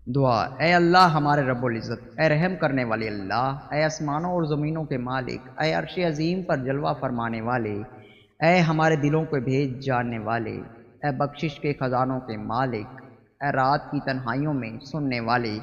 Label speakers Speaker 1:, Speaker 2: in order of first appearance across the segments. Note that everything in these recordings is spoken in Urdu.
Speaker 1: دعا۔ اے اللہ ہمارے رب العزت، اے رحم کرنے والے اللہ، اے آسمانوں اور زمینوں کے مالک، اے عرش عظیم پر جلوہ فرمانے والے، اے ہمارے دلوں کو بھیج جاننے والے، اے بخشش کے خزانوں کے مالک، اے رات کی تنہائیوں میں سننے والے،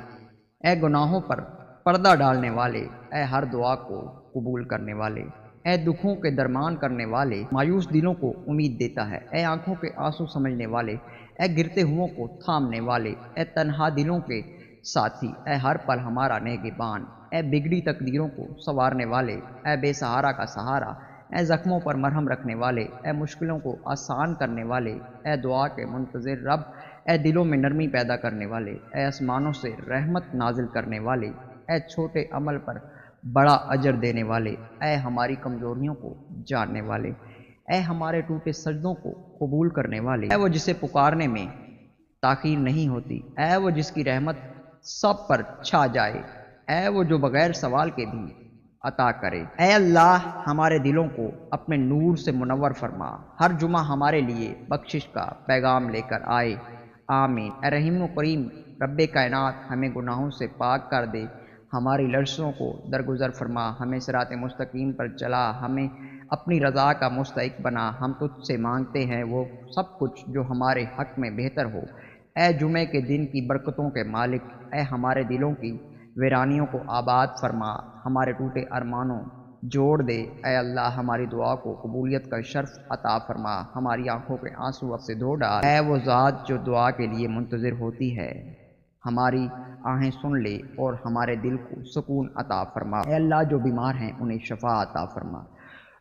Speaker 1: اے گناہوں پر پردہ ڈالنے والے، اے ہر دعا کو قبول کرنے والے، اے دکھوں کے درمان کرنے والے، مایوس دلوں کو امید دیتا ہے، اے آنکھوں کے آنسو سمجھنے والے، اے گرتے ہوں کو تھامنے والے، اے تنہا دلوں کے ساتھی، اے ہر پل ہمارا نگہبان، اے بگڑی تقدیروں کو سنوارنے والے، اے بے سہارا کا سہارا، اے زخموں پر مرہم رکھنے والے، اے مشکلوں کو آسان کرنے والے، اے دعا کے منتظر رب، اے دلوں میں نرمی پیدا کرنے والے، اے آسمانوں سے رحمت نازل کرنے والے، اے چھوٹے عمل پر بڑا اجر دینے والے، اے ہماری کمزوریوں کو جاننے والے، اے ہمارے ٹوٹے سجدوں کو قبول کرنے والے، اے وہ جسے پکارنے میں تاخیر نہیں ہوتی، اے وہ جس کی رحمت سب پر چھا جائے، اے وہ جو بغیر سوال کے بھی عطا کرے۔ اے اللہ ہمارے دلوں کو اپنے نور سے منور فرما، ہر جمعہ ہمارے لیے بخشش کا پیغام لے کر آئے، آمین۔ اے رحیم و کریم رب کائنات، ہمیں گناہوں سے پاک کر دے، ہماری لرزشوں کو درگزر فرما، ہمیں صراط مستقیم پر چلا، ہمیں اپنی رضا کا مستحق بنا، ہم تجھ سے مانگتے ہیں وہ سب کچھ جو ہمارے حق میں بہتر ہو۔ اے جمعے کے دن کی برکتوں کے مالک، اے ہمارے دلوں کی ویرانیوں کو آباد فرما، ہمارے ٹوٹے ارمانوں جوڑ دے، اے اللہ ہماری دعا کو قبولیت کا شرف عطا فرما، ہماری آنکھوں کے آنسو اب سے دھو ڈال، اے وہ ذات جو دعا کے لیے منتظر ہوتی ہے، ہماری آہیں سن لے اور ہمارے دل کو سکون عطا فرما، اے اللہ جو بیمار ہیں انہیں شفا عطا فرما،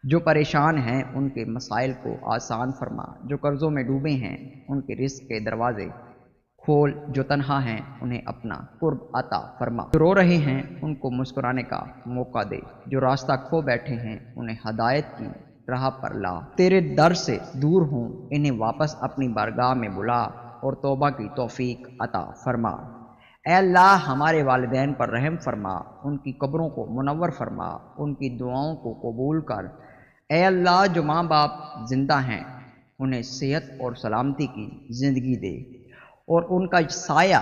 Speaker 1: جو پریشان ہیں ان کے مسائل کو آسان فرما، جو قرضوں میں ڈوبے ہیں ان کے رزق کے دروازے کھول، جو تنہا ہیں انہیں اپنا قرب عطا فرما، جو رو رہے ہیں ان کو مسکرانے کا موقع دے، جو راستہ کھو بیٹھے ہیں انہیں ہدایت کی راہ پر لا، تیرے در سے دور ہوں انہیں واپس اپنی بارگاہ میں بلا اور توبہ کی توفیق عطا فرما۔ اے اللہ ہمارے والدین پر رحم فرما، ان کی قبروں کو منور فرما، ان کی دعاؤں کو قبول کر۔ اے اللہ جو ماں باپ زندہ ہیں انہیں صحت اور سلامتی کی زندگی دے اور ان کا سایہ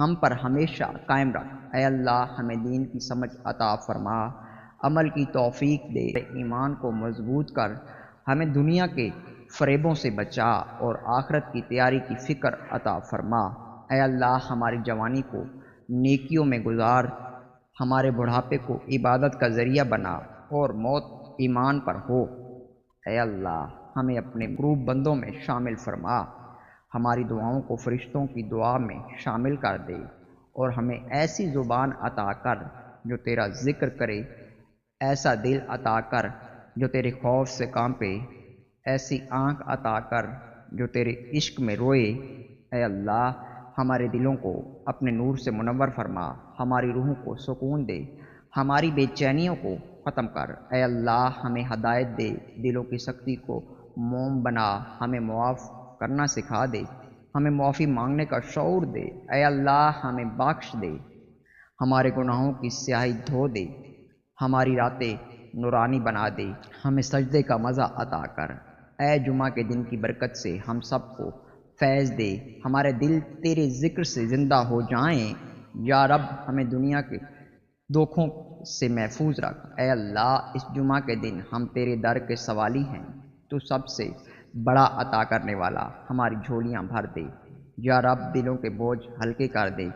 Speaker 1: ہم پر ہمیشہ قائم رکھ۔ اے اللہ ہمیں دین کی سمجھ عطا فرما، عمل کی توفیق دے، ایمان کو مضبوط کر، ہمیں دنیا کے فریبوں سے بچا اور آخرت کی تیاری کی فکر عطا فرما۔ اے اللہ ہماری جوانی کو نیکیوں میں گزار، ہمارے بڑھاپے کو عبادت کا ذریعہ بنا اور موت ایمان پر ہو۔ اے اللہ ہمیں اپنے محبوب بندوں میں شامل فرما، ہماری دعاؤں کو فرشتوں کی دعا میں شامل کر دے اور ہمیں ایسی زبان عطا کر جو تیرا ذکر کرے، ایسا دل عطا کر جو تیرے خوف سے کانپے، ایسی آنکھ عطا کر جو تیرے عشق میں روئے۔ اے اللہ ہمارے دلوں کو اپنے نور سے منور فرما، ہماری روحوں کو سکون دے، ہماری بے چینیوں کو ختم کر۔ اے اللہ ہمیں ہدایت دے، دلوں کی سختی کو موم بنا، ہمیں معاف کرنا سکھا دے، ہمیں معافی مانگنے کا شعور دے۔ اے اللہ ہمیں بخش دے، ہمارے گناہوں کی سیاہی دھو دے، ہماری راتیں نورانی بنا دے، ہمیں سجدے کا مزہ عطا کر۔ اے جمعہ کے دن کی برکت سے ہم سب کو فیض دے، ہمارے دل تیرے ذکر سے زندہ ہو جائیں۔ یا رب ہمیں دنیا کے دکھوں سے محفوظ رکھ۔ اے اللہ اس جمعہ کے دن ہم تیرے در کے سوالی ہیں، تو سب سے بڑا عطا کرنے والا ہماری جھولیاں بھر دے۔ یا رب دلوں کے بوجھ ہلکے کر دے،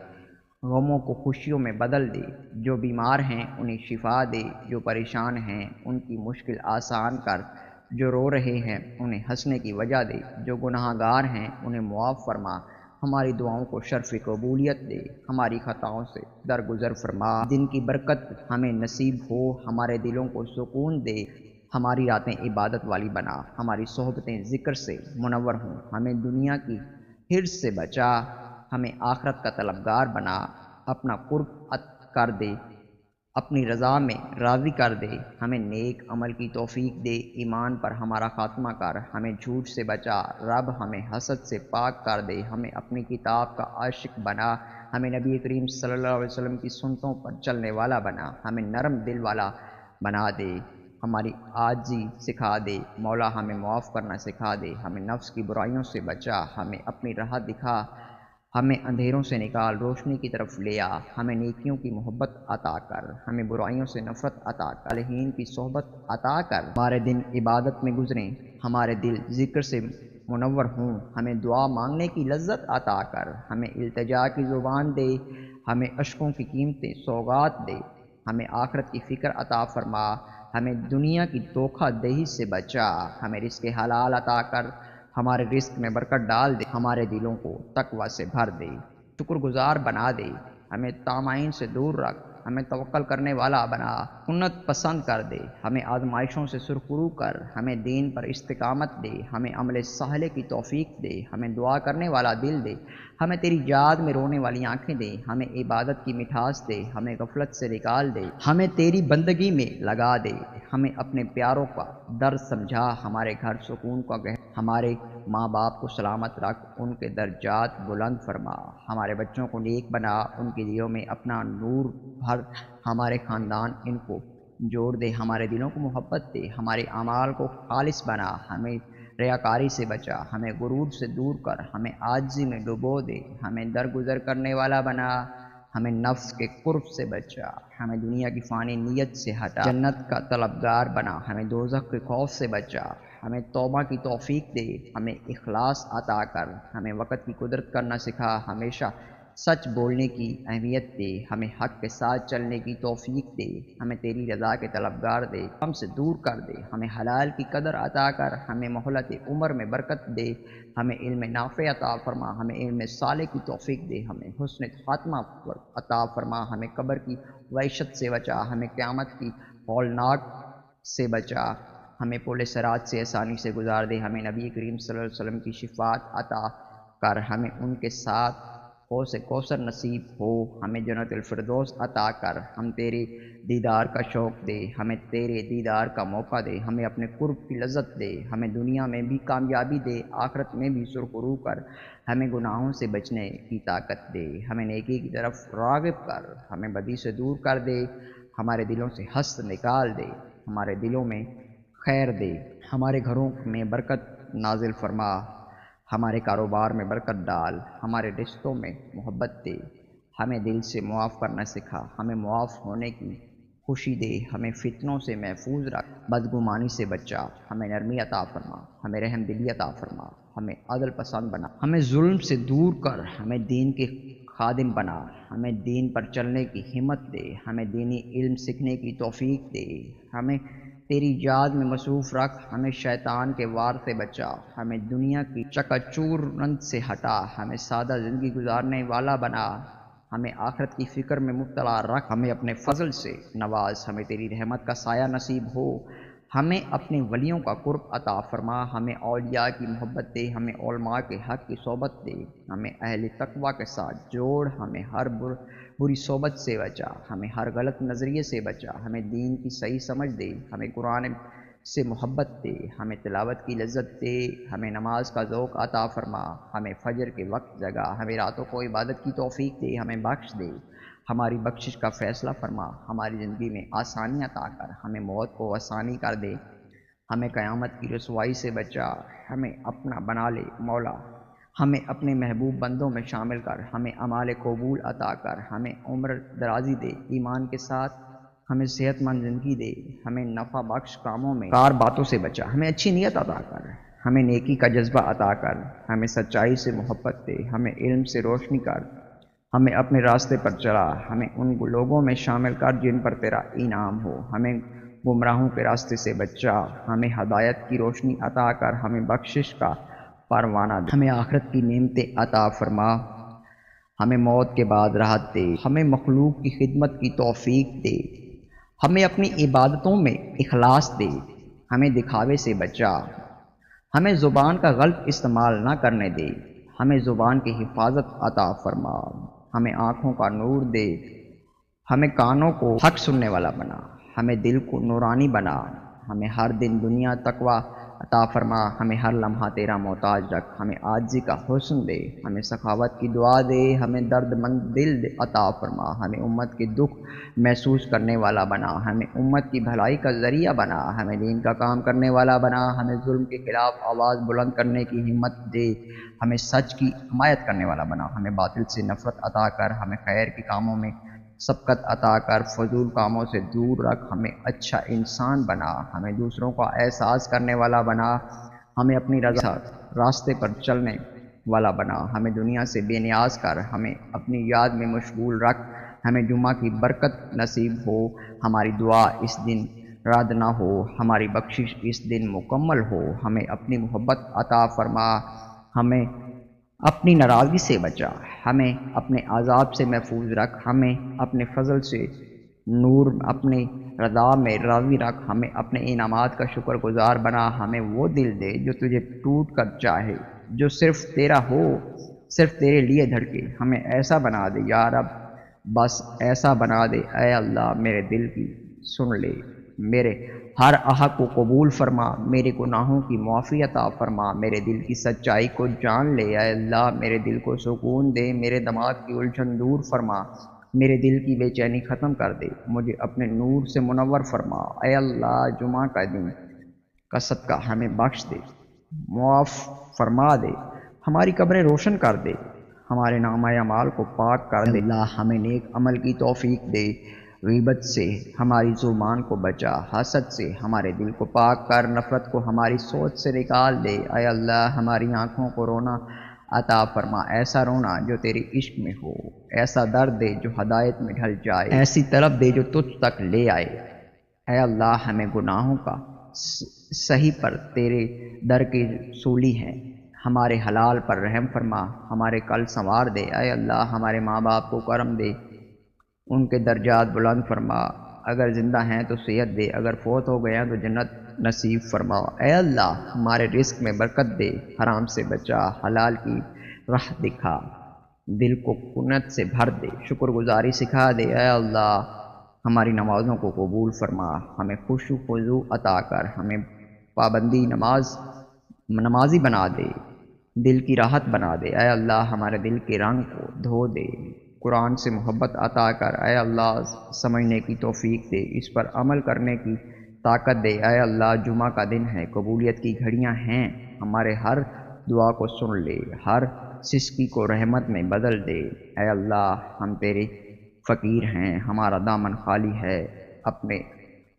Speaker 1: غموں کو خوشیوں میں بدل دے، جو بیمار ہیں انہیں شفا دے، جو پریشان ہیں ان کی مشکل آسان کر، جو رو رہے ہیں انہیں ہنسنے کی وجہ دے، جو گناہ گار ہیں انہیں معاف فرما، ہماری دعاؤں کو شرف قبولیت دے، ہماری خطاؤں سے درگزر فرما، دن کی برکت ہمیں نصیب ہو، ہمارے دلوں کو سکون دے، ہماری راتیں عبادت والی بنا، ہماری صحبتیں ذکر سے منور ہوں، ہمیں دنیا کی حرص سے بچا، ہمیں آخرت کا طلبگار بنا، اپنا قرب کر دے، اپنی رضا میں راضی کر دے، ہمیں نیک عمل کی توفیق دے، ایمان پر ہمارا خاتمہ کر، ہمیں جھوٹ سے بچا، رب ہمیں حسد سے پاک کر دے، ہمیں اپنی کتاب کا عاشق بنا، ہمیں نبی کریم صلی اللہ علیہ وسلم کی سنتوں پر چلنے والا بنا، ہمیں نرم دل والا بنا دے، ہماری عاجزی سکھا دے، مولا ہمیں معاف کرنا سکھا دے، ہمیں نفس کی برائیوں سے بچا، ہمیں اپنی راہ دکھا، ہمیں اندھیروں سے نکال روشنی کی طرف لے آ، ہمیں نیکیوں کی محبت عطا کر، ہمیں برائیوں سے نفرت عطا کر، صالحین کی صحبت عطا کر، ہمارے دن عبادت میں گزریں، ہمارے دل ذکر سے منور ہوں، ہمیں دعا مانگنے کی لذت عطا کر، ہمیں التجا کی زبان دے، ہمیں اشکوں کی قیمتی سوغات دے، ہمیں آخرت کی فکر عطا فرما، ہمیں دنیا کی دھوکہ دہی سے بچا، ہمیں رزق حلال عطا کر، ہمارے رزق میں برکت ڈال دے، ہمارے دلوں کو تقوی سے بھر دے، شکر گزار بنا دے، ہمیں طامعین سے دور رکھ، ہمیں توکل کرنے والا بنا، سنت پسند کر دے، ہمیں آزمائشوں سے سرخرو کر، ہمیں دین پر استقامت دے، ہمیں عمل صالح کی توفیق دے، ہمیں دعا کرنے والا دل دے، ہمیں تیری یاد میں رونے والی آنکھیں دے، ہمیں عبادت کی مٹھاس دے، ہمیں غفلت سے نکال دے، ہمیں تیری بندگی میں لگا دے، ہمیں اپنے پیاروں کا درد سمجھا، ہمارے گھر سکون کا ہمارے ماں باپ کو سلامت رکھ، ان کے درجات بلند فرما، ہمارے بچوں کو نیک بنا، ان کے دلوں میں اپنا نور بھر، ہمارے خاندان ان کو جوڑ دے، ہمارے دلوں کو محبت دے، ہمارے اعمال کو خالص بنا، ہمیں ریاکاری سے بچا، ہمیں غرور سے دور کر، ہمیں عاجزی میں ڈبو دے، ہمیں درگزر کرنے والا بنا، ہمیں نفس کے قرب سے بچا، ہمیں دنیا کی فانی نیت سے ہٹا، جنت کا طلبگار بنا، ہمیں دوزخ کے خوف سے بچا، ہمیں توبہ کی توفیق دے، ہمیں اخلاص عطا کر، ہمیں وقت کی قدرت کرنا سکھا، ہمیشہ سچ بولنے کی اہمیت دے، ہمیں حق کے ساتھ چلنے کی توفیق دے، ہمیں تیری رضا کے طلبگار دے، ہم سے دور کر دے، ہمیں حلال کی قدر عطا کر، ہمیں مہلت عمر میں برکت دے، ہمیں علم نافع عطا فرما، ہمیں علم صالح کی توفیق دے، ہمیں حسن خاتمہ عطا فرما، ہمیں قبر کی وحشت سے بچا، ہمیں قیامت کی ہولناک سے بچا، ہمیں پل صراط سے آسانی سے گزار دے، ہمیں نبی کریم صلی اللہ علیہ وسلم کی شفاعت عطا کر، ہمیں ان کے ساتھ حوض کوثر نصیب ہو، ہمیں جنت الفردوس عطا کر، ہم تیرے دیدار کا شوق دے، ہمیں تیرے دیدار کا موقع دے، ہمیں اپنے قرب کی لذت دے، ہمیں دنیا میں بھی کامیابی دے، آخرت میں بھی سرخرو کر، ہمیں گناہوں سے بچنے کی طاقت دے، ہمیں نیکی کی طرف راغب کر، ہمیں بدی سے دور کر دے، ہمارے دلوں سے حسد نکال دے، ہمارے دلوں میں خیر دے، ہمارے گھروں میں برکت نازل فرما، ہمارے کاروبار میں برکت ڈال، ہمارے رشتوں میں محبت دے، ہمیں دل سے معاف کرنا سکھا، ہمیں معاف ہونے کی خوشی دے، ہمیں فتنوں سے محفوظ رکھ، بدگمانی سے بچا، ہمیں نرمی عطا فرما، ہمیں رحم دلی عطا فرما، ہمیں عدل پسند بنا، ہمیں ظلم سے دور کر، ہمیں دین کے خادم بنا، ہمیں دین پر چلنے کی ہمت دے، ہمیں دینی علم سیکھنے کی توفیق دے، ہمیں تیری یاد میں مصروف رکھ، ہمیں شیطان کے وار سے بچا، ہمیں دنیا کی چکا چورند سے ہٹا، ہمیں سادہ زندگی گزارنے والا بنا، ہمیں آخرت کی فکر میں مبتلا رکھ، ہمیں اپنے فضل سے نواز، ہمیں تیری رحمت کا سایہ نصیب ہو، ہمیں اپنے ولیوں کا قرب عطا فرما، ہمیں اولیاء کی محبت دے، ہمیں علماء کے حق کی صحبت دے، ہمیں اہل تقوی کے ساتھ جوڑ، ہمیں ہر بری صحبت سے بچا، ہمیں ہر غلط نظریے سے بچا، ہمیں دین کی صحیح سمجھ دے، ہمیں قرآن سے محبت دے، ہمیں تلاوت کی لذت دے، ہمیں نماز کا ذوق عطا فرما، ہمیں فجر کے وقت جگا، ہمیں راتوں کو عبادت کی توفیق دے، ہمیں بخش دے، ہماری بخشش کا فیصلہ فرما، ہماری زندگی میں آسانی عطا کر، ہمیں موت کو آسانی کر دے، ہمیں قیامت کی رسوائی سے بچا، ہمیں اپنا بنا لے مولا، ہمیں اپنے محبوب بندوں میں شامل کر، ہمیں اعمال قبول عطا کر، ہمیں عمر درازی دے، ایمان کے ساتھ ہمیں صحت مند زندگی دے، ہمیں نفع بخش کاموں میں کار باتوں سے بچا، ہمیں اچھی نیت عطا کر، ہمیں نیکی کا جذبہ عطا کر، ہمیں سچائی سے محبت دے، ہمیں علم سے روشنی کر، ہمیں اپنے راستے پر چلا، ہمیں ان لوگوں میں شامل کر جن پر تیرا انعام ہو، ہمیں گمراہوں کے راستے سے بچا، ہمیں ہدایت کی روشنی عطا کر، ہمیں بخشش کا پروانہ دے، ہمیں آخرت کی نعمتیں عطا فرما، ہمیں موت کے بعد راحت دے، ہمیں مخلوق کی خدمت کی توفیق دے، ہمیں اپنی عبادتوں میں اخلاص دے، ہمیں دکھاوے سے بچا، ہمیں زبان کا غلط استعمال نہ کرنے دے، ہمیں زبان کی حفاظت عطا فرما، ہمیں آنکھوں کا نور دے، ہمیں کانوں کو حق سننے والا بنا، ہمیں دل کو نورانی بنا، ہمیں ہر دن دنیا تقوی عطا فرما، ہمیں ہر لمحہ تیرا محتاج رکھ، ہمیں عاجزی کا حسن دے، ہمیں سخاوت کی دعا دے، ہمیں درد مند دل عطا فرما، ہمیں امت کے دکھ محسوس کرنے والا بنا، ہمیں امت کی بھلائی کا ذریعہ بنا، ہمیں دین کا کام کرنے والا بنا، ہمیں ظلم کے خلاف آواز بلند کرنے کی ہمت دے، ہمیں سچ کی حمایت کرنے والا بنا، ہمیں باطل سے نفرت عطا کر، ہمیں خیر کے کاموں میں سبقت عطا کر، فضول کاموں سے دور رکھ، ہمیں اچھا انسان بنا، ہمیں دوسروں کا احساس کرنے والا بنا، ہمیں اپنی رضا راستے پر چلنے والا بنا، ہمیں دنیا سے بے نیاز کر، ہمیں اپنی یاد میں مشغول رکھ، ہمیں جمعہ کی برکت نصیب ہو، ہماری دعا اس دن رد نہ ہو، ہماری بخشش اس دن مکمل ہو، ہمیں اپنی محبت عطا فرما، ہمیں اپنی ناراضگی سے بچا، ہمیں اپنے عذاب سے محفوظ رکھ، ہمیں اپنے فضل سے نور اپنی رضا میں راضی رکھ، ہمیں اپنے انعامات کا شکر گزار بنا، ہمیں وہ دل دے جو تجھے ٹوٹ کر چاہے، جو صرف تیرا ہو، صرف تیرے لیے دھڑکے، ہمیں ایسا بنا دے یا رب، بس ایسا بنا دے اے اللہ، میرے دل کی سن لے، میرے ہر آہ کو قبول فرما، میرے گناہوں کی معافی عطا فرما، میرے دل کی سچائی کو جان لے اے اللہ، میرے دل کو سکون دے، میرے دماغ کی الجھن دور فرما، میرے دل کی بے چینی ختم کر دے، مجھے اپنے نور سے منور فرما اے اللہ، جمعہ کا دن کا صدقہ ہمیں بخش دے، معاف فرما دے، ہماری قبریں روشن کر دے، ہمارے نامہ اعمال کو پاک کر دے اللہ، ہمیں نیک عمل کی توفیق دے، غیبت سے ہماری زبان کو بچا، حسد سے ہمارے دل کو پاک کر، نفرت کو ہماری سوچ سے نکال دے اے اللہ، ہماری آنکھوں کو رونا عطا فرما، ایسا رونا جو تیرے عشق میں ہو، ایسا درد دے جو ہدایت میں ڈھل جائے، ایسی طلب دے جو تجھ تک لے آئے اے اللہ، ہمیں گناہوں کا صحیح پر تیرے در کی صولی ہے، ہمارے حلال پر رحم فرما، ہمارے کل سنوار دے اے اللہ، ہمارے ماں باپ کو کرم دے، ان کے درجات بلند فرما، اگر زندہ ہیں تو صحت دے، اگر فوت ہو گئے ہیں تو جنت نصیب فرما اے اللہ، ہمارے رزق میں برکت دے، حرام سے بچا، حلال کی راہ دکھا، دل کو کنت سے بھر دے، شکر گزاری سکھا دے اے اللہ، ہماری نمازوں کو قبول فرما، ہمیں خشوع و خضوع عطا کر، ہمیں پابندی نمازی بنا دے، دل کی راحت بنا دے اے اللہ، ہمارے دل کے رنگ کو دھو دے، قرآن سے محبت عطا کر اے اللہ، سمجھنے کی توفیق دے، اس پر عمل کرنے کی طاقت دے اے اللہ، جمعہ کا دن ہے، قبولیت کی گھڑیاں ہیں، ہمارے ہر دعا کو سن لے، ہر سسکی کو رحمت میں بدل دے اے اللہ، ہم تیرے فقیر ہیں، ہمارا دامن خالی ہے، اپنے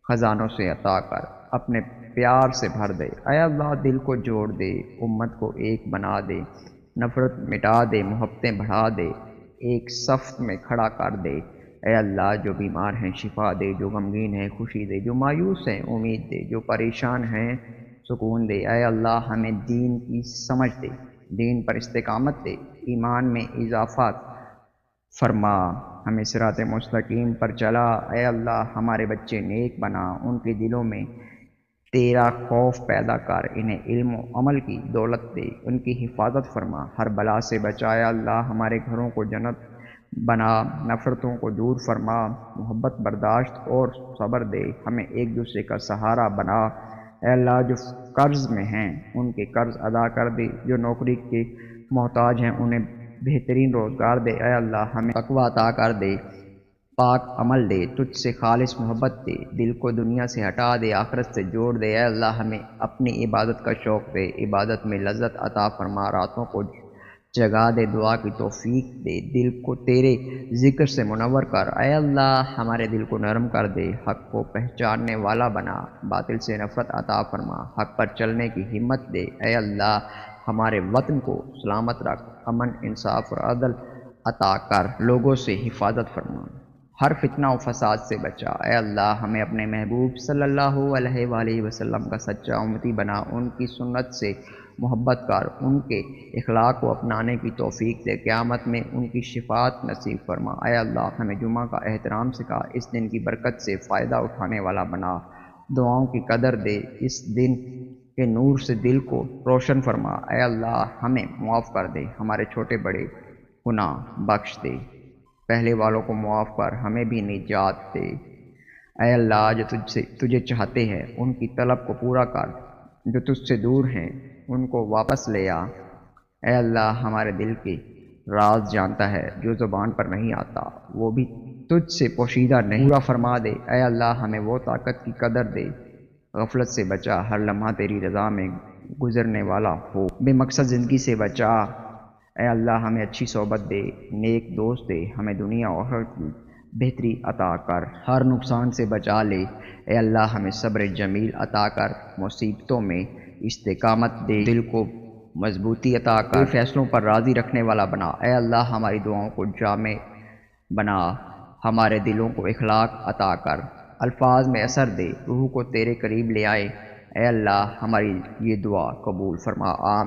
Speaker 1: خزانوں سے عطا کر، اپنے پیار سے بھر دے اے اللہ، دل کو جوڑ دے، امت کو ایک بنا دے، نفرت مٹا دے، محبتیں بڑھا دے، ایک صف میں کھڑا کر دے اے اللہ، جو بیمار ہیں شفا دے، جو غمگین ہیں خوشی دے، جو مایوس ہیں امید دے، جو پریشان ہیں سکون دے اے اللہ، ہمیں دین کی سمجھ دے، دین پر استقامت دے، ایمان میں اضافہ فرما، ہمیں صراط مستقیم پر چلا اے اللہ، ہمارے بچے نیک بنا، ان کے دلوں میں تیرا خوف پیدا کر، انہیں علم و عمل کی دولت دے، ان کی حفاظت فرما، ہر بلا سے بچایا اللہ، ہمارے گھروں کو جنت بنا، نفرتوں کو دور فرما، محبت برداشت اور صبر دے، ہمیں ایک دوسرے کا سہارا بنا اے اللہ، جو قرض میں ہیں ان کے قرض ادا کر دے، جو نوکری کے محتاج ہیں انہیں بہترین روزگار دے اے اللہ، ہمیں تقوی عطا کر دے، پاک عمل دے، تجھ سے خالص محبت دے، دل کو دنیا سے ہٹا دے، آخرت سے جوڑ دے اے اللہ، ہمیں اپنی عبادت کا شوق دے، عبادت میں لذت عطا فرما، راتوں کو جگا دے، دعا کی توفیق دے، دل کو تیرے ذکر سے منور کر اے اللہ، ہمارے دل کو نرم کر دے، حق کو پہچاننے والا بنا، باطل سے نفرت عطا فرما، حق پر چلنے کی ہمت دے اے اللہ، ہمارے وطن کو سلامت رکھ، امن انصاف اور عدل عطا کر، لوگوں سے حفاظت فرما، ہر فتنہ و فساد سے بچا اے اللہ، ہمیں اپنے محبوب صلی اللہ علیہ وآلہ وسلم کا سچا امتی بنا، ان کی سنت سے محبت کر، ان کے اخلاق کو اپنانے کی توفیق دے، قیامت میں ان کی شفاعت نصیب فرما اے اللہ، ہمیں جمعہ کا احترام سکھا، اس دن کی برکت سے فائدہ اٹھانے والا بنا، دعاؤں کی قدر دے، اس دن کے نور سے دل کو روشن فرما اے اللہ، ہمیں معاف کر دے، ہمارے چھوٹے بڑے گناہ بخش دے، پہلے والوں کو معاف کر، ہمیں بھی نجات دے اے اللہ، جو تجھے چاہتے ہیں ان کی طلب کو پورا کر، جو تجھ سے دور ہیں ان کو واپس لے آ۔ اے اللہ ہمارے دل کے راز جانتا ہے، جو زبان پر نہیں آتا وہ بھی تجھ سے پوشیدہ نہیں۔ پورا فرما دے اے اللہ ہمیں وہ طاقت کی قدر دے، غفلت سے بچا، ہر لمحہ تیری رضا میں گزرنے والا ہو، بے مقصد زندگی سے بچا۔ اے اللہ ہمیں اچھی صحبت دے، نیک دوست دے، ہمیں دنیا اور آخرت کی بہتری عطا کر، ہر نقصان سے بچا لے۔ اے اللہ ہمیں صبر جمیل عطا کر، مصیبتوں میں استقامت دے، دل کو مضبوطی عطا کر، فیصلوں پر راضی رکھنے والا بنا۔ اے اللہ ہماری دعاؤں کو جامع بنا، ہمارے دلوں کو اخلاق عطا کر، الفاظ میں اثر دے، روح کو تیرے قریب لے آئے۔ اے اللہ ہماری یہ دعا قبول فرما، آمین۔